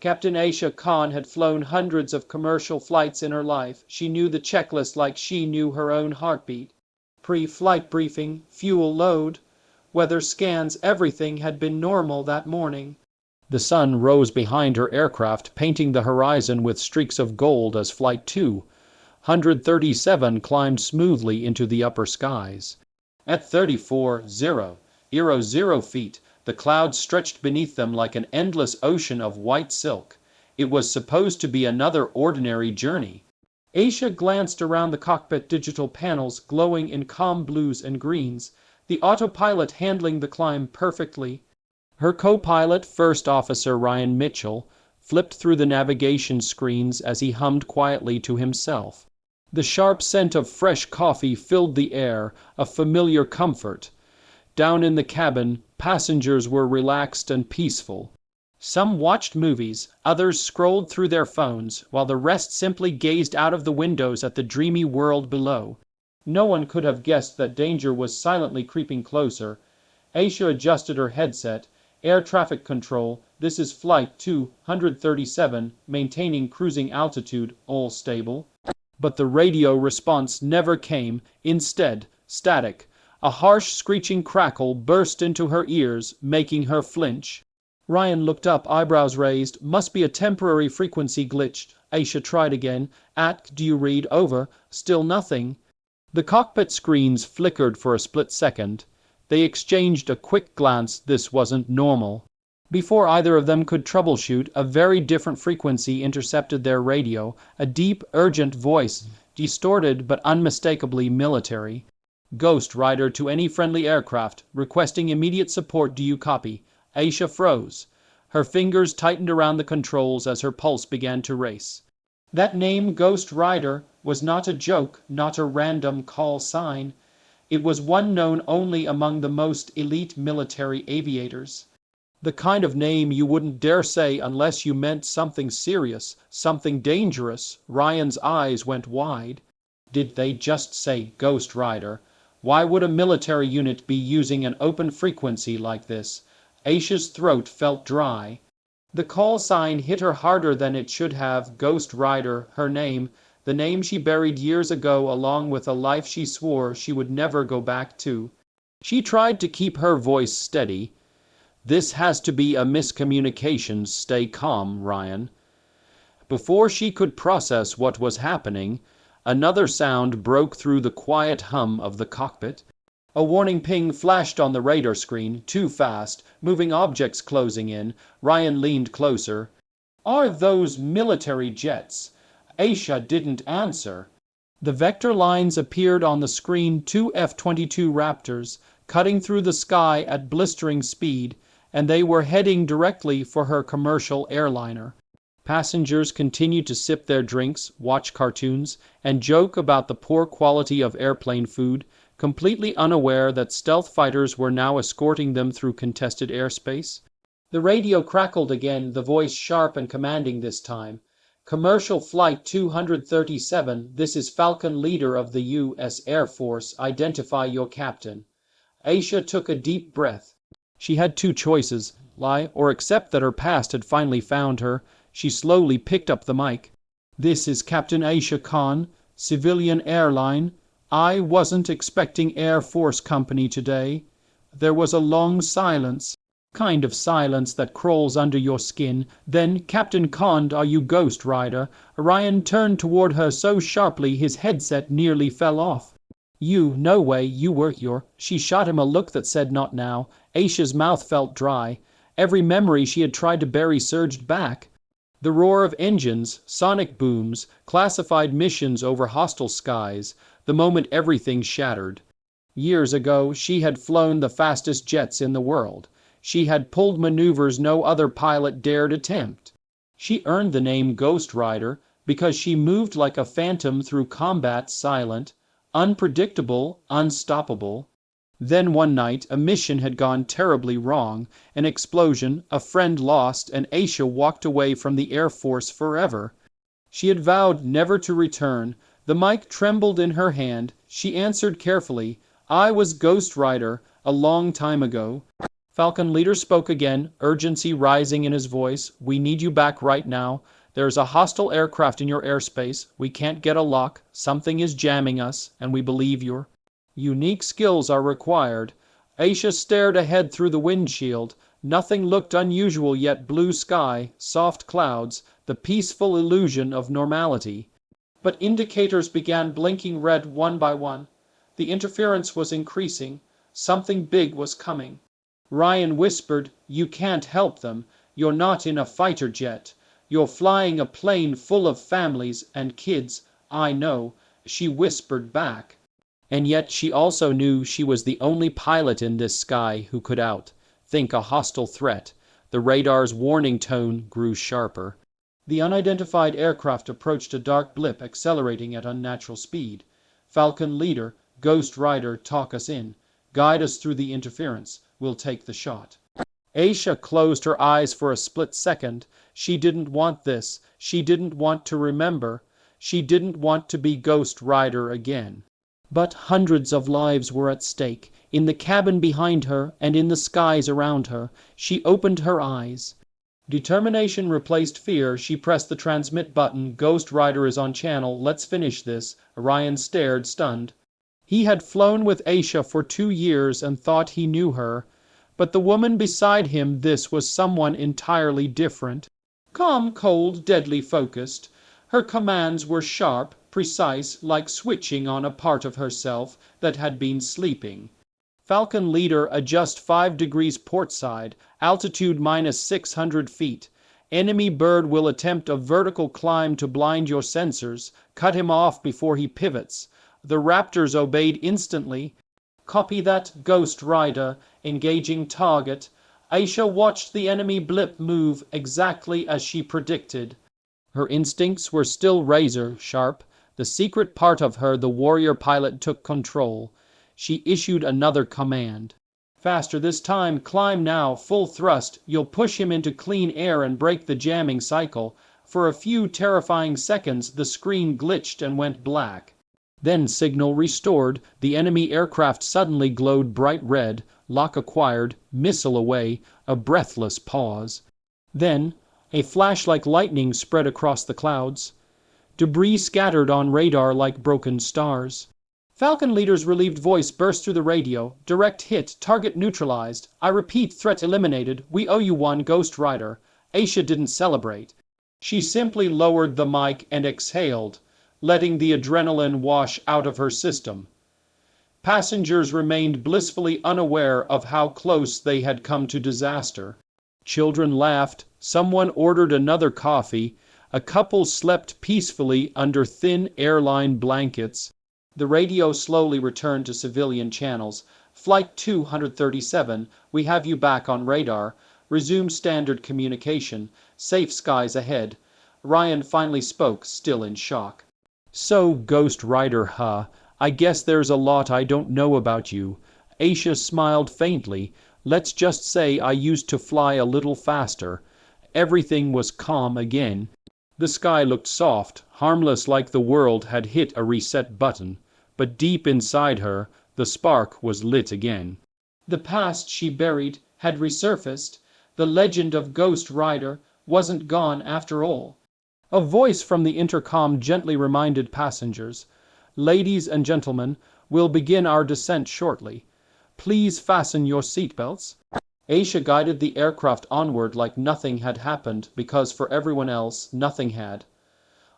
Captain Aisha Khan had flown hundreds of commercial flights in her life. She knew the checklist like she knew her own heartbeat. Pre-flight briefing, fuel load, weather scans, everything had been normal that morning. The sun rose behind her aircraft, painting the horizon with streaks of gold as Flight 237 climbed smoothly into the upper skies. At 34,000 feet, the clouds stretched beneath them like an endless ocean of white silk. It was supposed to be another ordinary journey. Aisha glanced around the cockpit digital panels glowing in calm blues and greens, the autopilot handling the climb perfectly. Her co-pilot, First Officer Ryan Mitchell, flipped through the navigation screens as he hummed quietly to himself. The sharp scent of fresh coffee filled the air, a familiar comfort. Down in the cabin, passengers were relaxed and peaceful. Some watched movies, others scrolled through their phones, while the rest simply gazed out of the windows at the dreamy world below. No one could have guessed that danger was silently creeping closer. Aisha adjusted her headset. Air traffic control, this is Flight 237, maintaining cruising altitude, all stable. But the radio response never came. Instead, static. A harsh screeching crackle burst into her ears, making her flinch. Ryan looked up, eyebrows raised. Must be a temporary frequency glitch. Aisha tried again. Do you read? Over. Still nothing. The cockpit screens flickered for a split second. They exchanged a quick glance. This wasn't normal. Before either of them could troubleshoot, a very different frequency intercepted their radio, a deep, urgent voice, distorted but unmistakably military. Ghost Rider to any friendly aircraft, requesting immediate support. Do you copy? Aisha froze. Her fingers tightened around the controls as her pulse began to race. That name, Ghost Rider, was not a joke, not a random call sign. It was one known only among the most elite military aviators. The kind of name you wouldn't dare say unless you meant something serious, something dangerous. Ryan's eyes went wide. Did they just say Ghost Rider? Why would a military unit be using an open frequency like this? Aisha's throat felt dry. The call sign hit her harder than it should have. Ghost Rider, her name, the name she buried years ago along with a life she swore she would never go back to. She tried to keep her voice steady. This has to be a miscommunication. Stay calm, Ryan. Before she could process what was happening, another sound broke through the quiet hum of the cockpit. A warning ping flashed on the radar screen. Too fast. Moving objects closing in. Ryan leaned closer. Are those military jets? Aisha didn't answer. The vector lines appeared on the screen. 2 F-22 Raptors, cutting through the sky at blistering speed, and they were heading directly for her commercial airliner. Passengers continued to sip their drinks, watch cartoons, and joke about the poor quality of airplane food, completely unaware that stealth fighters were now escorting them through contested airspace. The radio crackled again, the voice sharp and commanding this time. Commercial Flight 237, this is Falcon, leader of the U.S. Air Force. Identify your captain. Aisha took a deep breath. She had two choices, lie or accept that her past had finally found her. She slowly picked up the mic. This is Captain Aisha Khan, civilian airline. I wasn't expecting Air Force company today. There was a long silence. Kind of silence that crawls under your skin. Then, Captain Khan, are you Ghost Rider? Ryan turned toward her so sharply his headset nearly fell off. You, no way, you were your... She shot him a look that said not now. Aisha's mouth felt dry. Every memory she had tried to bury surged back. The roar of engines, sonic booms, classified missions over hostile skies, the moment everything shattered. Years ago, she had flown the fastest jets in the world. She had pulled maneuvers no other pilot dared attempt. She earned the name Ghost Rider because she moved like a phantom through combat, silent, unpredictable, unstoppable. Then one night, a mission had gone terribly wrong, an explosion, a friend lost, and Aisha walked away from the Air Force forever. She had vowed never to return. The mic trembled in her hand. She answered carefully, I was Ghost Rider, a long time ago. Falcon leader spoke again, urgency rising in his voice. We need you back right now. There's a hostile aircraft in your airspace. We can't get a lock. Something is jamming us, and we believe your unique skills are required. Aisha stared ahead through the windshield. Nothing looked unusual yet. Blue sky, soft clouds, the peaceful illusion of normality. But indicators began blinking red one by one. The interference was increasing. Something big was coming. Ryan whispered, "You can't help them. You're not in a fighter jet. You're flying a plane full of families and kids." "I know," she whispered back. And yet she also knew she was the only pilot in this sky who could think a hostile threat. The radar's warning tone grew sharper. The unidentified aircraft approached a dark blip, accelerating at unnatural speed. Falcon leader, Ghost Rider, talk us in. Guide us through the interference. We'll take the shot. Aisha closed her eyes for a split second. She didn't want this. She didn't want to remember. She didn't want to be Ghost Rider again. But hundreds of lives were at stake, in the cabin behind her and in the skies around her. She opened her eyes. Determination replaced fear. She pressed the transmit button. "Ghost Rider is on channel. Let's finish this." Orion stared, stunned. He had flown with Aisha for 2 years and thought he knew her. But the woman beside him, this was someone entirely different. Calm, cold, deadly focused. Her commands were sharp, precise, like switching on a part of herself that had been sleeping. Falcon leader, adjust 5 degrees port side, altitude -600 feet. Enemy bird will attempt a vertical climb to blind your sensors. Cut him off before he pivots. The Raptors obeyed instantly. Copy that, Ghost Rider. Engaging target. Aisha watched the enemy blip move exactly as she predicted. Her instincts were still razor sharp. The secret part of her, the warrior pilot, took control. She issued another command. Faster this time. Climb now, full thrust. You'll push him into clean air and break the jamming cycle. For a few terrifying seconds, the screen glitched and went black. Then, signal restored, the enemy aircraft suddenly glowed bright red. Lock acquired, missile away, a breathless pause. Then, a flash like lightning spread across the clouds. Debris scattered on radar like broken stars. Falcon leader's relieved voice burst through the radio. "Direct hit, target neutralized. I repeat, threat eliminated. We owe you one, Ghost Rider." Aisha didn't celebrate. She simply lowered the mic and exhaled, letting the adrenaline wash out of her system. Passengers remained blissfully unaware of how close they had come to disaster. Children laughed. Someone ordered another coffee. A couple slept peacefully under thin airline blankets. The radio slowly returned to civilian channels. "Flight 237, we have you back on radar. Resume standard communication. Safe skies ahead." Ryan finally spoke, still in shock. "So, Ghost Rider, huh? I guess there's a lot I don't know about you." Aisha smiled faintly. "Let's just say I used to fly a little faster." Everything was calm again. The sky looked soft, harmless, like the world had hit a reset button. But deep inside her, the spark was lit again. The past she buried had resurfaced. The legend of Ghost Rider wasn't gone after all. A voice from the intercom gently reminded passengers, "Ladies and gentlemen, we'll begin our descent shortly. Please fasten your seatbelts." Aisha guided the aircraft onward like nothing had happened, because for everyone else, nothing had.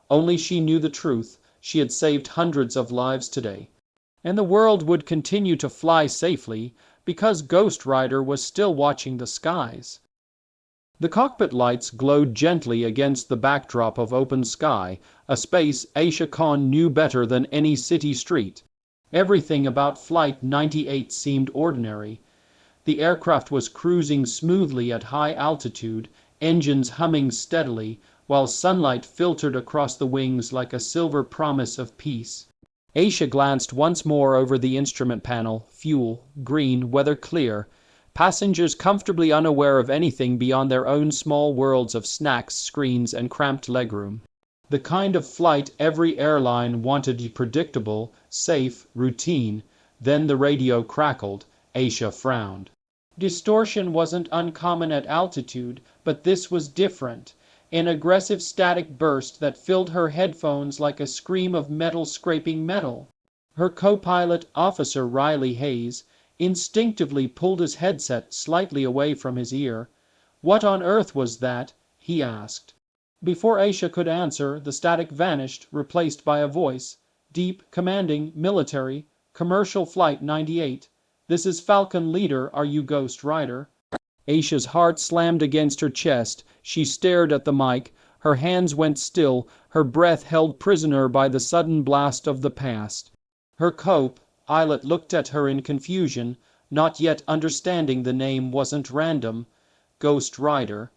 Only she knew the truth. She had saved hundreds of lives today. And the world would continue to fly safely, because Ghost Rider was still watching the skies. The cockpit lights glowed gently against the backdrop of open sky, a space Aisha Khan knew better than any city street. Everything about Flight 98 seemed ordinary. The aircraft was cruising smoothly at high altitude, engines humming steadily, while sunlight filtered across the wings like a silver promise of peace. Aisha glanced once more over the instrument panel. Fuel, green, weather clear. Passengers comfortably unaware of anything beyond their own small worlds of snacks, screens, and cramped legroom. The kind of flight every airline wanted: predictable, safe, routine. Then the radio crackled. Aisha frowned. Distortion wasn't uncommon at altitude, but this was different. An aggressive static burst that filled her headphones like a scream of metal scraping metal. Her co-pilot, Officer Riley Hayes, instinctively pulled his headset slightly away from his ear. "What on earth was that?" he asked. Before Aisha could answer, the static vanished, replaced by a voice. Deep, commanding, military. "Commercial Flight 98. This is Falcon Leader, are you Ghost Rider?" Aisha's heart slammed against her chest. She stared at the mic. Her hands went still, her breath held prisoner by the sudden blast of the past. Her co-pilot looked at her in confusion, not yet understanding the name wasn't random. Ghost Rider.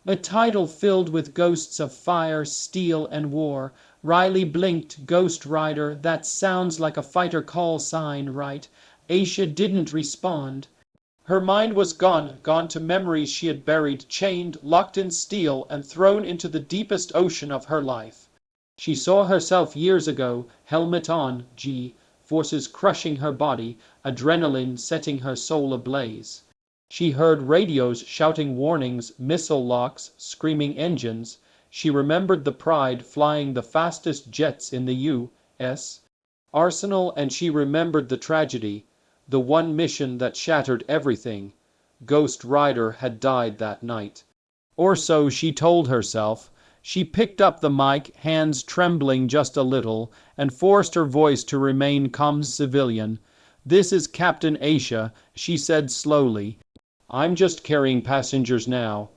A title filled with ghosts of fire, steel, and war. Riley blinked. "Ghost Rider, that sounds like a fighter call sign, right?" Aisha didn't respond. Her mind was gone to memories she had buried, chained, locked in steel, and thrown into the deepest ocean of her life. She saw herself years ago, helmet on, forces crushing her body, adrenaline setting her soul ablaze. She heard radios shouting warnings, missile locks, screaming engines. She remembered the Pride flying the fastest jets in the U.S. arsenal, and she remembered the tragedy. The one mission that shattered everything. Ghost Rider had died that night. Or so she told herself. She picked up the mic, hands trembling just a little, and forced her voice to remain calm civilian. "This is Captain Aisha," she said slowly. "I'm just carrying passengers now."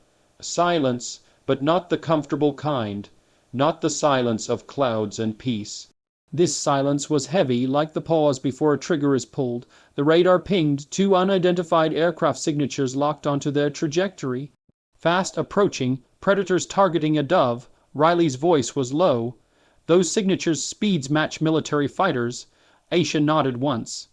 Silence, but not the comfortable kind. Not the silence of clouds and peace. This silence was heavy, like the pause before a trigger is pulled. The radar pinged, 2 unidentified aircraft signatures locked onto their trajectory. Fast approaching, predators targeting a dove. Riley's voice was low. "Those signatures' speeds match military fighters." Aisha nodded once.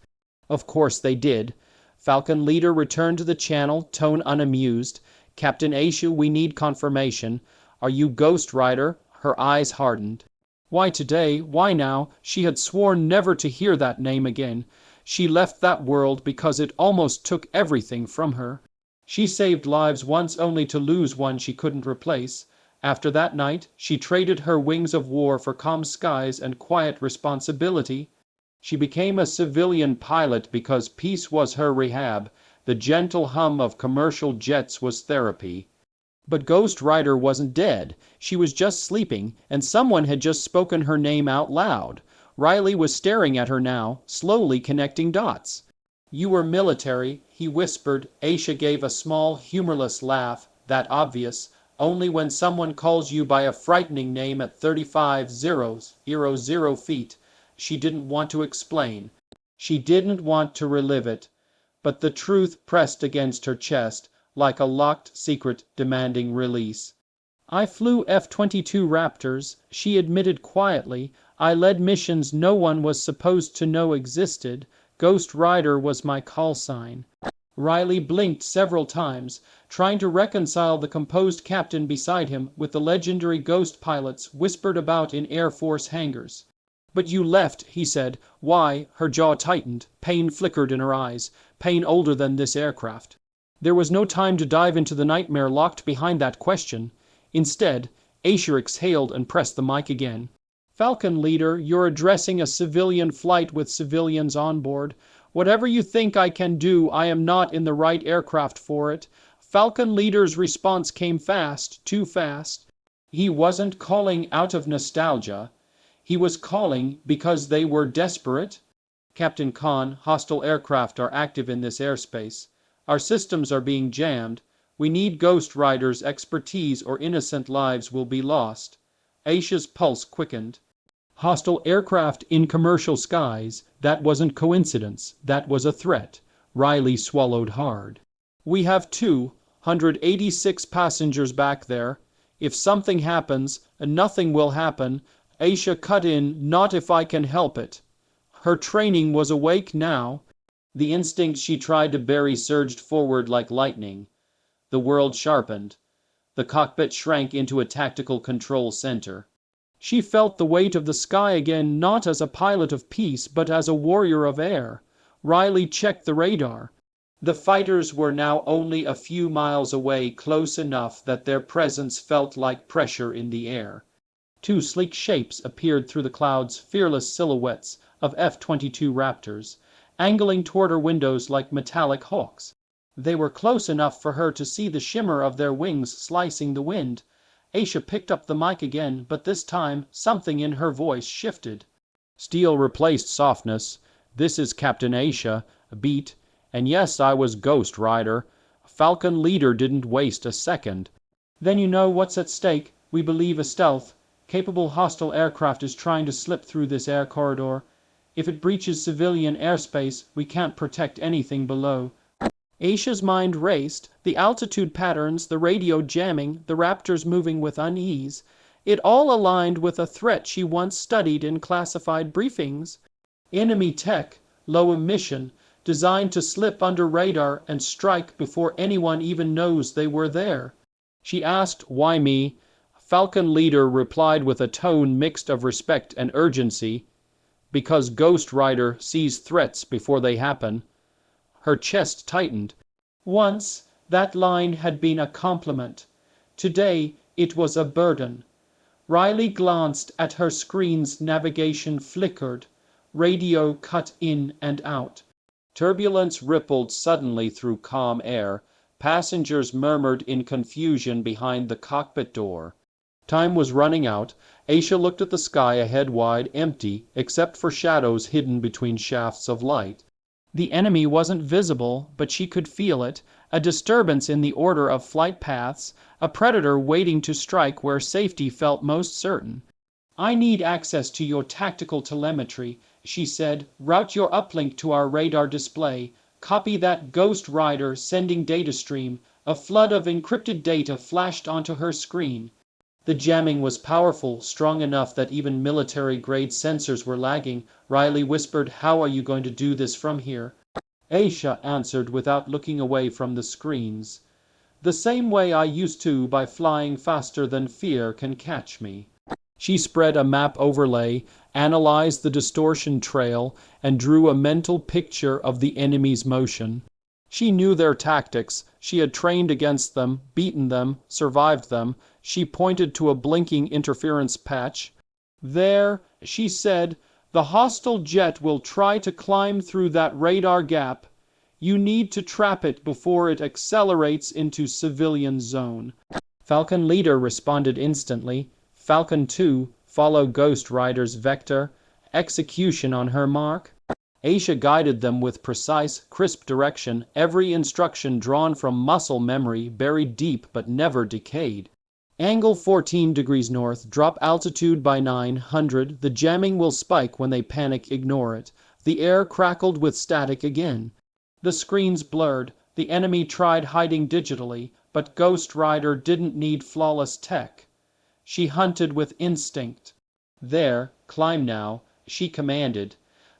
Of course they did. Falcon Leader returned to the channel, tone unamused. "Captain Aisha, we need confirmation. Are you Ghost Rider?" Her eyes hardened. Why today? Why now? She had sworn never to hear that name again. She left that world because it almost took everything from her. She saved lives once only to lose one she couldn't replace. After that night, she traded her wings of war for calm skies and quiet responsibility. She became a civilian pilot because peace was her rehab. The gentle hum of commercial jets was therapy. But Ghost Rider wasn't dead. She was just sleeping, and someone had just spoken her name out loud. Riley was staring at her now, slowly connecting dots. "You were military," he whispered. Aisha gave a small, humorless laugh, that obvious. "Only when someone calls you by a frightening name at 35,000 feet. She didn't want to explain. She didn't want to relive it. But the truth pressed against her chest, like a locked secret demanding release. "I flew F-22 Raptors," she admitted quietly. "I led missions no one was supposed to know existed. Ghost Rider was my call sign." Riley blinked several times, trying to reconcile the composed captain beside him with the legendary ghost pilots whispered about in Air Force hangars. "But you left," he said. "Why?" Her jaw tightened. Pain flickered in her eyes. Pain older than this aircraft. There was no time to dive into the nightmare locked behind that question. Instead, Aisha exhaled and pressed the mic again. "Falcon Leader, you're addressing a civilian flight with civilians on board. Whatever you think I can do, I am not in the right aircraft for it." Falcon Leader's response came fast, too fast. He wasn't calling out of nostalgia. He was calling because they were desperate. "Captain Khan, hostile aircraft are active in this airspace. Our systems are being jammed. We need Ghost Rider's expertise or innocent lives will be lost." Aisha's pulse quickened. Hostile aircraft in commercial skies. That wasn't coincidence. That was a threat. Riley swallowed hard. "We have 286 passengers back there. If something happens, and nothing will happen," Aisha cut in, "not if I can help it." Her training was awake now. The instinct she tried to bury surged forward like lightning. The world sharpened. The cockpit shrank into a tactical control center. She felt the weight of the sky again, not as a pilot of peace, but as a warrior of air. Riley checked the radar. The fighters were now only a few miles away, close enough that their presence felt like pressure in the air. Two sleek shapes appeared through the clouds, fearless silhouettes of F-22 Raptors, angling toward her windows like metallic hawks. They were close enough for her to see the shimmer of their wings slicing the wind. Aisha picked up the mic again, but this time something in her voice shifted. Steel replaced softness. "This is Captain Aisha. Beat. And yes, I was Ghost Rider. Falcon Leader didn't waste a second." "Then you know what's at stake. We believe a stealth. Capable hostile aircraft is trying to slip through this air corridor. If it breaches civilian airspace, we can't protect anything below." Aisha's mind raced. The altitude patterns, the radio jamming, the Raptors moving with unease. It all aligned with a threat she once studied in classified briefings. Enemy tech, low emission, designed to slip under radar and strike before anyone even knows they were there. She asked, "Why me?" Falcon Leader replied with a tone mixed of respect and urgency, "Because Ghost Rider sees threats before they happen." Her chest tightened. Once, that line had been a compliment. Today, it was a burden. Riley glanced at her screen's navigation flickered. Radio cut in and out. Turbulence rippled suddenly through calm air. Passengers murmured in confusion behind the cockpit door. Time was running out. Aisha looked at the sky ahead, wide, empty, except for shadows hidden between shafts of light. The enemy wasn't visible, but she could feel it, a disturbance in the order of flight paths, a predator waiting to strike where safety felt most certain. "I need access to your tactical telemetry," she said. "Route your uplink to our radar display. Copy that Ghost Rider sending data stream." A flood of encrypted data flashed onto her screen. The jamming was powerful, strong enough that even military-grade sensors were lagging. Riley whispered, "How are you going to do this from here?" Aisha answered without looking away from the screens. "The same way I used to, by flying faster than fear can catch me." She spread a map overlay, analyzed the distortion trail, and drew a mental picture of the enemy's motion. She knew their tactics. She had trained against them, beaten them, survived them. She pointed to a blinking interference patch. "There," she said, "the hostile jet will try to climb through that radar gap. You need to trap it before it accelerates into civilian zone." Falcon Leader responded instantly. "Falcon 2, follow Ghost Rider's vector. Execution on her mark." Aisha guided them with precise, crisp direction, every instruction drawn from muscle memory, buried deep but never decayed. "Angle 14 degrees north, drop altitude by 900, the jamming will spike when they panic, ignore it." The air crackled with static again. The screens blurred. The enemy tried hiding digitally, but Ghost Rider didn't need flawless tech. She hunted with instinct. "There, climb now," she commanded.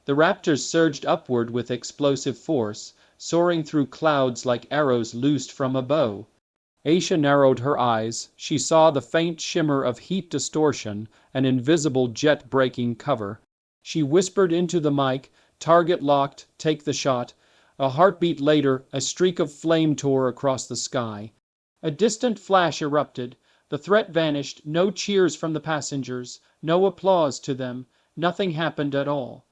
The Raptors surged upward with explosive force, soaring through clouds like arrows loosed from a bow. Aisha narrowed her eyes. She saw the faint shimmer of heat distortion, an invisible jet-breaking cover. She whispered into the mic, "Target locked, take the shot." A heartbeat later, a streak of flame tore across the sky. A distant flash erupted. The threat vanished. No cheers from the passengers, no applause to them. Nothing happened at all.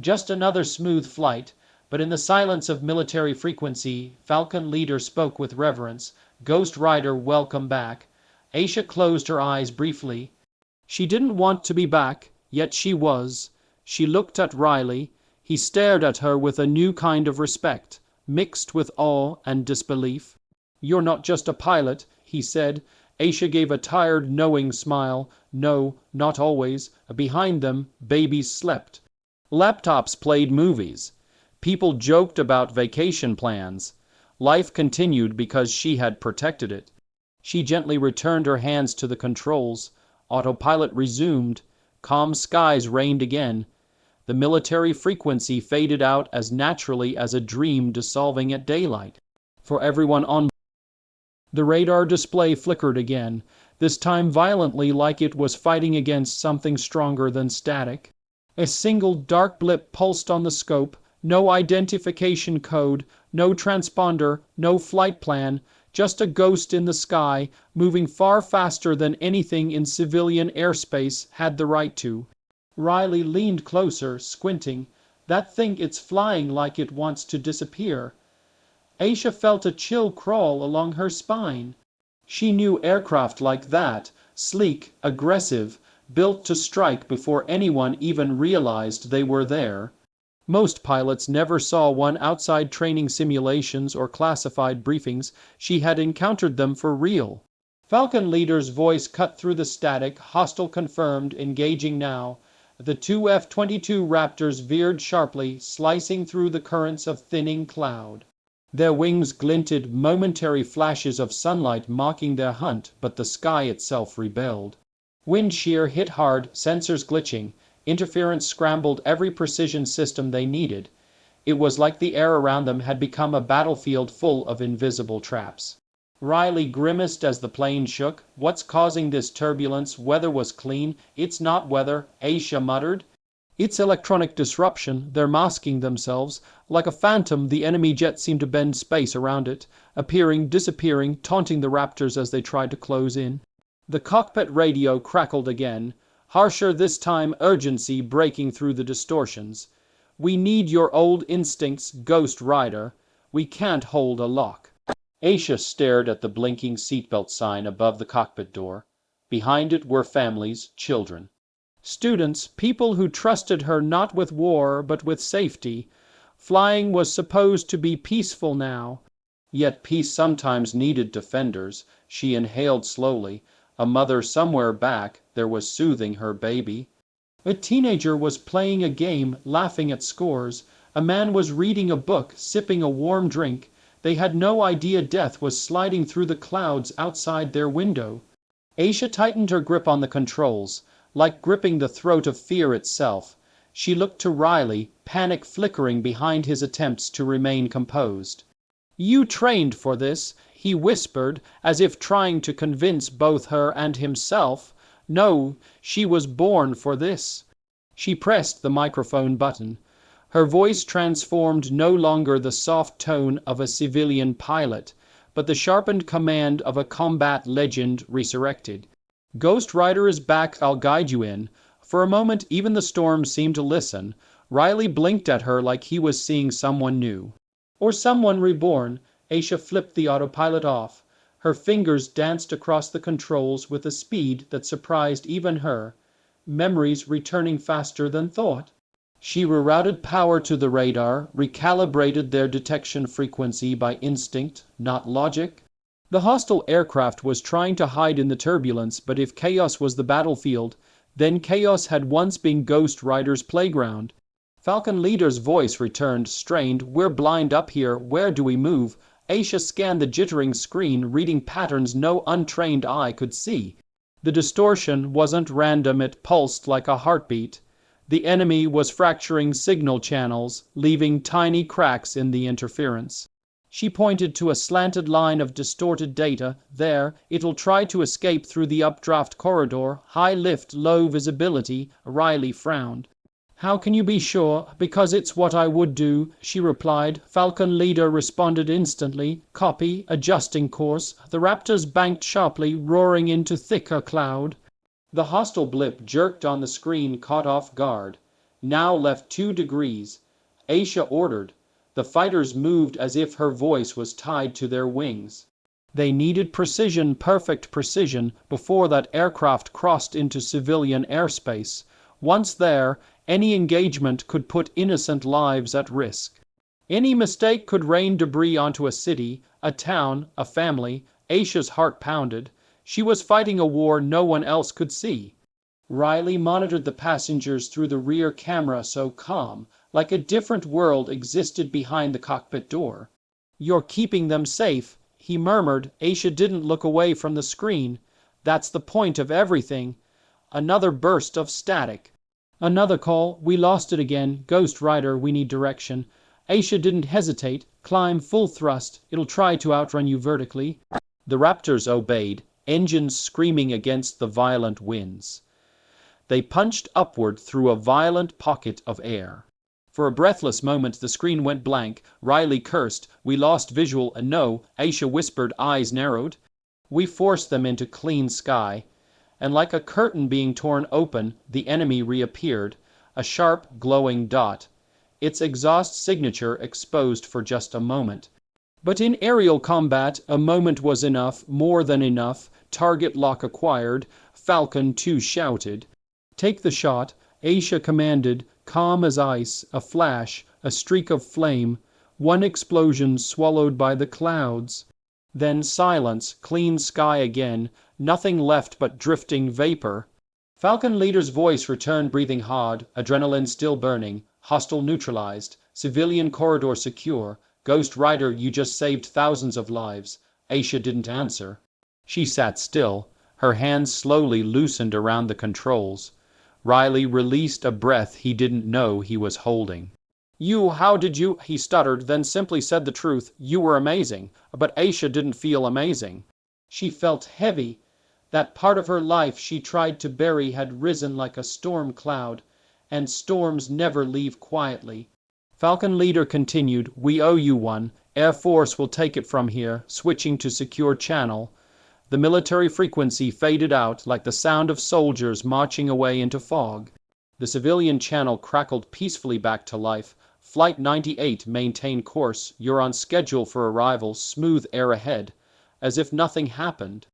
Just another smooth flight, but in the silence of military frequency, Falcon Leader spoke with reverence. "Ghost Rider, welcome back." Aisha closed her eyes briefly. She didn't want to be back, yet she was. She looked at Riley. He stared at her with a new kind of respect, mixed with awe and disbelief. "You're not just a pilot," he said. Aisha gave a tired, knowing smile. "No, not always." Behind them, babies slept. Laptops played movies. People joked about vacation plans. Life continued because she had protected it. She gently returned her hands to the controls. Autopilot resumed. Calm skies reigned again. The military frequency faded out as naturally as a dream dissolving at daylight. For everyone on the radar display flickered again, this time violently, like it was fighting against something stronger than static. A single dark blip pulsed on the scope, No identification code, no transponder, no flight plan, just a ghost in the sky, moving far faster than anything in civilian airspace had the right to. Riley leaned closer, squinting. That thing, it's flying like it wants to disappear. Aisha felt a chill crawl along her spine. She knew aircraft like that, sleek, aggressive, built to strike before anyone even realized they were there. Most pilots never saw one outside training simulations or classified briefings. She had encountered them for real. Falcon leader's voice cut through the static. Hostile confirmed, engaging now. The two F-22 Raptors veered sharply, slicing through the currents of thinning cloud. Their wings glinted, momentary flashes of sunlight mocking their hunt, but the sky itself rebelled. Wind shear hit hard, sensors glitching. Interference scrambled every precision system they needed. It was like the air around them had become a battlefield full of invisible traps. Riley grimaced as the plane shook. What's causing this turbulence? Weather was clean. It's not weather, Aisha muttered. It's electronic disruption. They're masking themselves. Like a phantom, the enemy jet seemed to bend space around it, appearing, disappearing, taunting the Raptors as they tried to close in. The cockpit radio crackled again. Harsher this time, urgency breaking through the distortions. We need your old instincts, Ghost Rider. We can't hold a lock. Aisha stared at the blinking seatbelt sign above the cockpit door. Behind it were families, children. Students, people who trusted her not with war but with safety. Flying was supposed to be peaceful now. Yet peace sometimes needed defenders. She inhaled slowly. A mother somewhere back there was soothing her baby. A teenager was playing a game, laughing at scores. A man was reading a book, sipping a warm drink. They had no idea death was sliding through the clouds outside their window. Aisha tightened her grip on the controls, like gripping the throat of fear itself. She looked to Riley, panic flickering behind his attempts to remain composed. You trained for this, he whispered, as if trying to convince both her and himself. No, she was born for this. She pressed the microphone button. Her voice transformed, no longer the soft tone of a civilian pilot, but the sharpened command of a combat legend resurrected. Ghost Rider is back, I'll guide you in. For a moment, even the storm seemed to listen. Riley blinked at her like he was seeing someone new. Or someone reborn. Aisha flipped the autopilot off. Her fingers danced across the controls with a speed that surprised even her. Memories returning faster than thought. She rerouted power to the radar, recalibrated their detection frequency by instinct, not logic. The hostile aircraft was trying to hide in the turbulence, but if chaos was the battlefield, then chaos had once been Ghost Rider's playground. Falcon leader's voice returned, strained. We're blind up here. Where do we move? Aisha scanned the jittering screen, reading patterns no untrained eye could see. The distortion wasn't random, it pulsed like a heartbeat. The enemy was fracturing signal channels, leaving tiny cracks in the interference. She pointed to a slanted line of distorted data. There, it'll try to escape through the updraft corridor. High lift, low visibility. Riley frowned. How can you be sure? Because it's what I would do, she replied. Falcon leader responded instantly. Copy, adjusting course. The Raptors banked sharply, roaring into thicker cloud. The hostile blip jerked on the screen, caught off guard. Now left 2 degrees. Aisha ordered. The fighters moved as if her voice was tied to their wings. They needed precision, perfect precision, before that aircraft crossed into civilian airspace. Once there, any engagement could put innocent lives at risk. Any mistake could rain debris onto a city, a town, a family. Aisha's heart pounded. She was fighting a war no one else could see. Riley monitored the passengers through the rear camera, so calm, like a different world existed behind the cockpit door. You're keeping them safe, he murmured. Aisha didn't look away from the screen. That's the point of everything. Another burst of static. Another call. We lost it again. Ghost Rider, we need direction. Aisha didn't hesitate. Climb full thrust. It'll try to outrun you vertically. The Raptors obeyed, engines screaming against the violent winds. They punched upward through a violent pocket of air. For a breathless moment the screen went blank. Riley cursed. We lost visual and no, Aisha whispered, eyes narrowed. We forced them into clean sky. And like a curtain being torn open, the enemy reappeared. A sharp, glowing dot. Its exhaust signature exposed for just a moment. But in aerial combat, a moment was enough, more than enough. Target lock acquired. Falcon 2 shouted. Take the shot, Aisha commanded, calm as ice, a flash, a streak of flame, one explosion swallowed by the clouds. Then silence, clean sky again, nothing left but drifting vapor. Falcon leader's voice returned, breathing hard, adrenaline still burning, hostile neutralized, civilian corridor secure. Ghost Rider, you just saved thousands of lives. Aisha didn't answer. She sat still. Her hands slowly loosened around the controls. Riley released a breath he didn't know he was holding. How did you, he stuttered, then simply said the truth. You were amazing. But Aisha didn't feel amazing. She felt heavy. That part of her life she tried to bury had risen like a storm cloud. And storms never leave quietly. Falcon leader continued, we owe you one. Air Force will take it from here, switching to secure channel. The military frequency faded out like the sound of soldiers marching away into fog. The civilian channel crackled peacefully back to life. Flight 98, maintain course. You're on schedule for arrival. Smooth air ahead. As if nothing happened.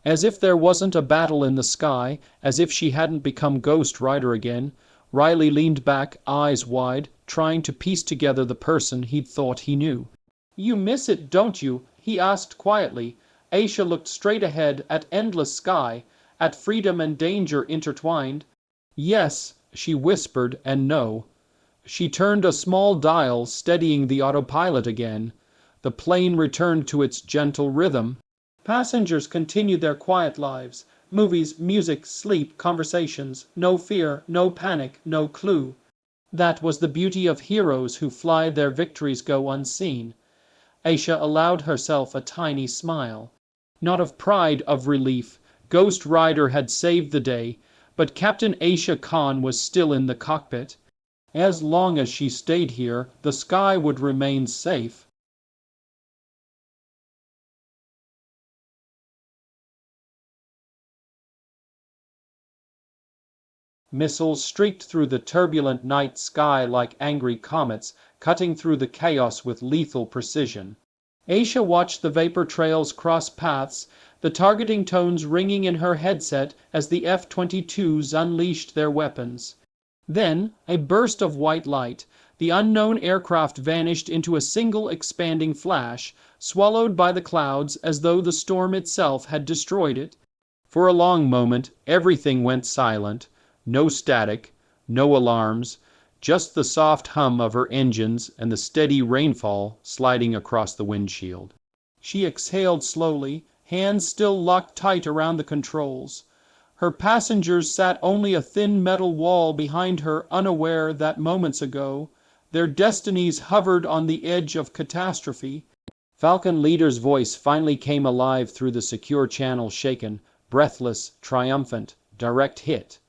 As if there wasn't a battle in the sky. As if she hadn't become Ghost Rider again. Riley leaned back, eyes wide, trying to piece together the person he'd thought he knew. You miss it, don't you? He asked quietly. Aisha looked straight ahead, at endless sky, at freedom and danger intertwined. Yes, she whispered, and no. She turned a small dial, steadying the autopilot again. The plane returned to its gentle rhythm. Passengers continued their quiet lives. Movies, music, sleep, conversations. No fear, no panic, no clue. That was the beauty of heroes who fly their victories go unseen. Aisha allowed herself a tiny smile. Not of pride, of relief. Ghost Rider had saved the day, but Captain Aisha Khan was still in the cockpit. As long as she stayed here, the sky would remain safe. Missiles streaked through the turbulent night sky like angry comets, cutting through the chaos with lethal precision. Aisha watched the vapor trails cross paths, the targeting tones ringing in her headset as the F-22s unleashed their weapons. Then, a burst of white light. The unknown aircraft vanished into a single expanding flash, swallowed by the clouds as though the storm itself had destroyed it. For a long moment, everything went silent. No static, no alarms, just the soft hum of her engines and the steady rainfall sliding across the windshield. She exhaled slowly, hands still locked tight around the controls. Her passengers sat only a thin metal wall behind her, unaware that moments ago, their destinies hovered on the edge of catastrophe. Falcon leader's voice finally came alive through the secure channel, shaken, breathless, triumphant, direct hit.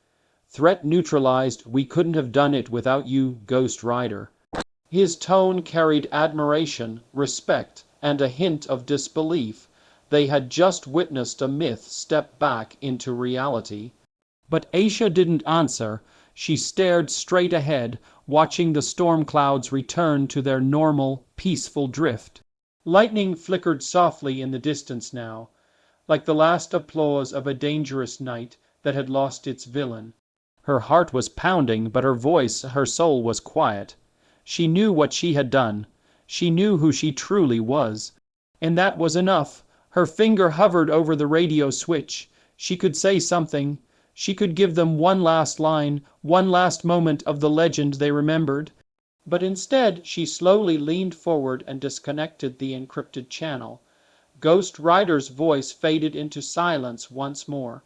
Threat neutralized, we couldn't have done it without you, Ghost Rider. His tone carried admiration, respect, and a hint of disbelief. They had just witnessed a myth step back into reality. But Aisha didn't answer. She stared straight ahead, watching the storm clouds return to their normal, peaceful drift. Lightning flickered softly in the distance now, like the last applause of a dangerous night that had lost its villain. Her heart was pounding, but her voice, her soul was quiet. She knew what she had done. She knew who she truly was. And that was enough. Her finger hovered over the radio switch. She could say something. She could give them one last line, one last moment of the legend they remembered. But instead, she slowly leaned forward and disconnected the encrypted channel. Ghost Rider's voice faded into silence once more.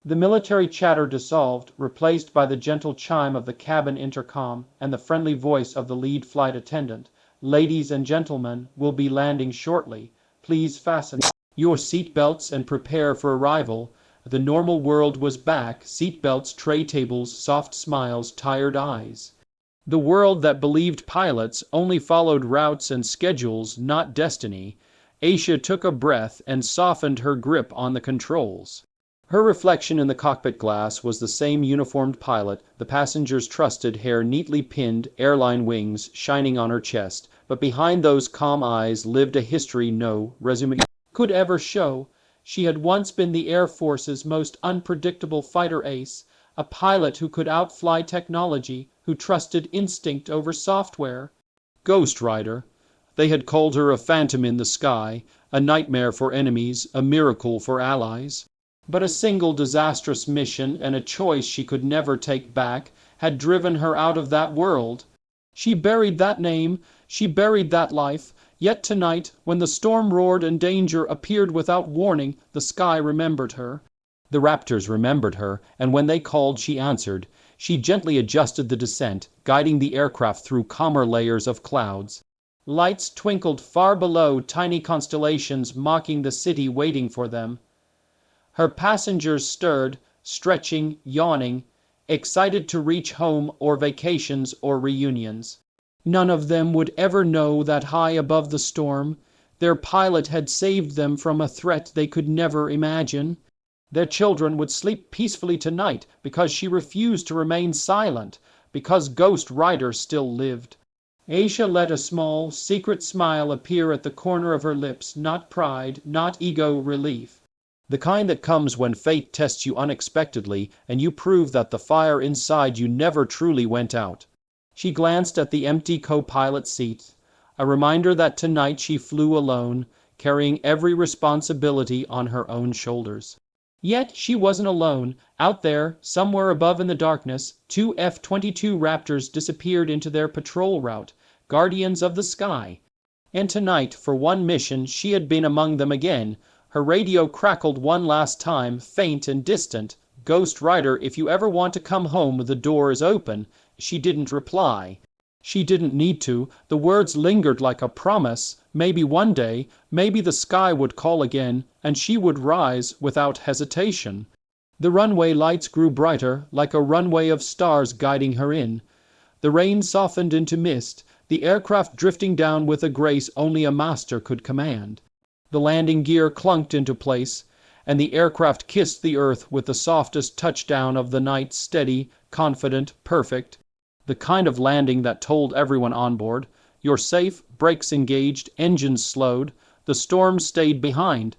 The military chatter dissolved, replaced by the gentle chime of the cabin intercom and the friendly voice of the lead flight attendant. Ladies and gentlemen, we'll be landing shortly. Please fasten your seatbelts and prepare for arrival. The normal world was back, seatbelts, tray tables, soft smiles, tired eyes. The world that believed pilots only followed routes and schedules, not destiny. Aisha took a breath and softened her grip on the controls. Her reflection in the cockpit glass was the same uniformed pilot the passengers trusted, hair neatly pinned, airline wings shining on her chest, but behind those calm eyes lived a history no resume could ever show. She had once been the Air Force's most unpredictable fighter ace, a pilot who could outfly technology, who trusted instinct over software. Ghost Rider. They had called her a phantom in the sky, a nightmare for enemies, a miracle for allies. But a single disastrous mission and a choice she could never take back had driven her out of that world. She buried that name, she buried that life, yet tonight, when the storm roared and danger appeared without warning, the sky remembered her. The Raptors remembered her, and when they called she answered. She gently adjusted the descent, guiding the aircraft through calmer layers of clouds. Lights twinkled far below, tiny constellations mocking the city waiting for them. Her passengers stirred, stretching, yawning, excited to reach home or vacations or reunions. None of them would ever know that high above the storm, their pilot had saved them from a threat they could never imagine. Their children would sleep peacefully tonight because she refused to remain silent, because Ghost Rider still lived. Aisha let a small, secret smile appear at the corner of her lips, not pride, not ego, relief. The kind that comes when fate tests you unexpectedly and you prove that the fire inside you never truly went out. She glanced at the empty co-pilot seat, a reminder that tonight she flew alone, carrying every responsibility on her own shoulders. Yet she wasn't alone. Out there, somewhere above in the darkness, 2 F-22 Raptors disappeared into their patrol route, guardians of the sky. And tonight, for one mission, she had been among them again. Her radio crackled one last time, faint and distant. "Ghost Rider, if you ever want to come home, the door is open." She didn't reply. She didn't need to. The words lingered like a promise. Maybe one day, maybe the sky would call again, and she would rise without hesitation. The runway lights grew brighter, like a runway of stars guiding her in. The rain softened into mist, the aircraft drifting down with a grace only a master could command. The landing gear clunked into place, and the aircraft kissed the earth with the softest touchdown of the night, steady, confident, perfect. The kind of landing that told everyone on board, "You're safe," brakes engaged, engines slowed, the storm stayed behind.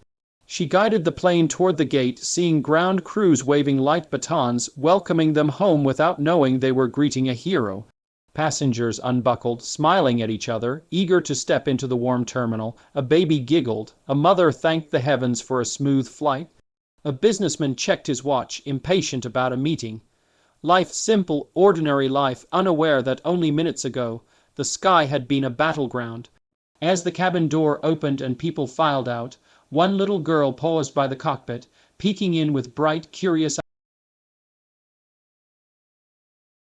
She guided the plane toward the gate, seeing ground crews waving light batons, welcoming them home without knowing they were greeting a hero. Passengers unbuckled, smiling at each other, eager to step into the warm terminal. A baby giggled. A mother thanked the heavens for a smooth flight. A businessman checked his watch, impatient about a meeting. Life, simple, ordinary life, unaware that only minutes ago the sky had been a battleground. As the cabin door opened and people filed out, one little girl paused by the cockpit, peeking in with bright, curious